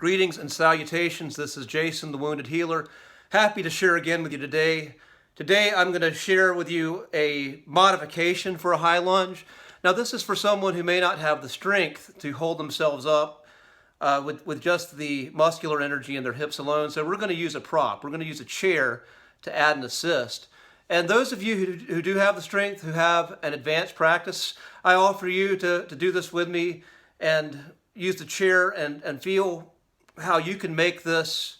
Greetings and salutations. This is Jason, the Wounded Healer. Happy to share again with you today. Today I'm going to share with you a modification for a high lunge. Now this is for someone who may not have the strength to hold themselves up with just the muscular energy in their hips alone. So we're going to use a prop. We're going to use a chair to add an assist. And those of you who do have the strength, who have an advanced practice, I offer you to do this with me and use the chair and feel how you can make this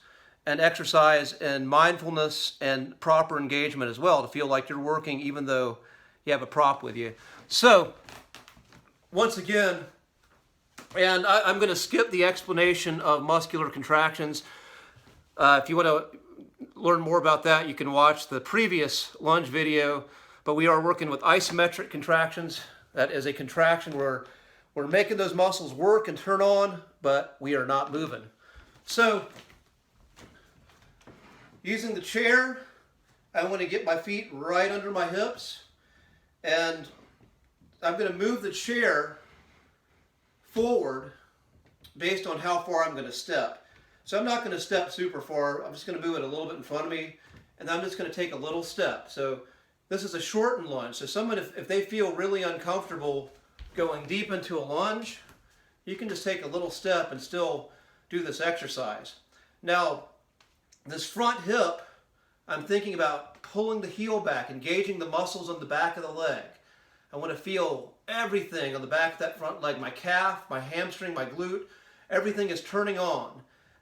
an exercise in mindfulness and proper engagement as well, to feel like you're working even though you have a prop with you. So, once again, and I'm going to skip the explanation of muscular contractions. If you want to learn more about that, you can watch the previous lunge video, but we are working with isometric contractions. That is a contraction where we're making those muscles work and turn on, but we are not moving. So, using the chair, I want to get my feet right under my hips, and I'm going to move the chair forward based on how far I'm going to step. So I'm not going to step super far. I'm just going to move it a little bit in front of me, and I'm just going to take a little step. So this is a shortened lunge. So someone, if they feel really uncomfortable going deep into a lunge, you can just take a little step and still do this exercise. Now, this front hip, I'm thinking about pulling the heel back, engaging the muscles on the back of the leg. I want to feel everything on the back of that front leg, my calf, my hamstring, my glute, everything is turning on.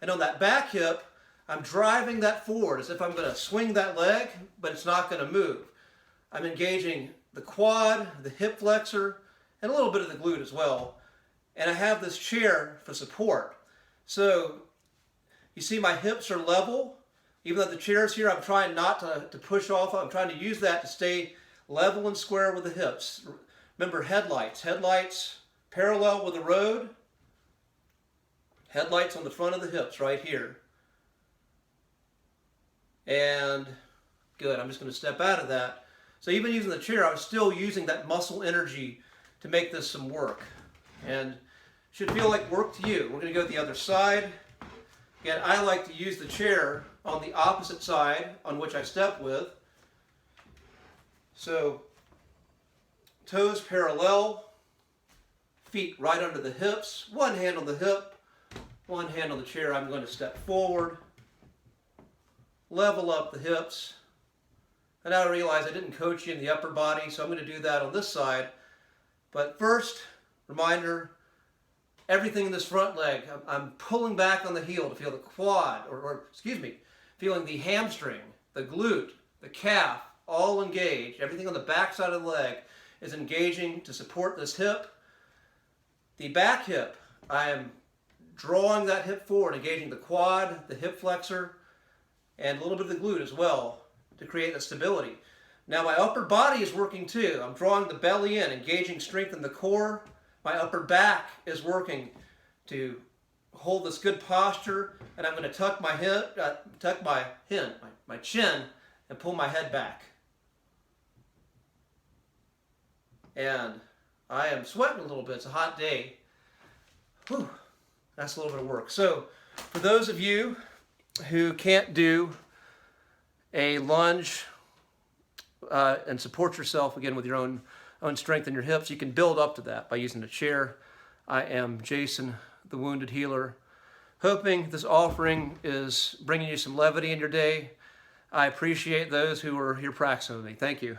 And on that back hip, I'm driving that forward as if I'm going to swing that leg, but it's not going to move. I'm engaging the quad, the hip flexor, and a little bit of the glute as well. And I have this chair for support. So you see my hips are level. Even though the chair is here, I'm trying not to push off. I'm trying to use that to stay level and square with the hips. Remember, headlights. Headlights parallel with the road. Headlights on the front of the hips right here. And good, I'm just going to step out of that. So even using the chair, I was still using that muscle energy to make this some work. And should feel like work to you. We're going to go to the other side. Again, I like to use the chair on the opposite side on which I step with. So, toes parallel, feet right under the hips, one hand on the hip, one hand on the chair. I'm going to step forward, level up the hips. And now I realize I didn't coach you in the upper body, so I'm going to do that on this side. But first, reminder, everything in this front leg, I'm pulling back on the heel to feel the quad, feeling the hamstring, the glute, the calf, all engaged. Everything on the back side of the leg is engaging to support this hip. The back hip, I am drawing that hip forward, engaging the quad, the hip flexor, and a little bit of the glute as well to create the stability. Now my upper body is working too. I'm drawing the belly in, engaging strength in the core. My upper back is working to hold this good posture, and I'm going to tuck my chin, and pull my head back. And I am sweating a little bit. It's a hot day. Whew, that's a little bit of work. So, for those of you who can't do a lunge and support yourself again with your own strength in your hips, you can build up to that by using a chair. I am Jason, the Wounded Healer, hoping this offering is bringing you some levity in your day. I appreciate those who are here practicing with me. Thank you.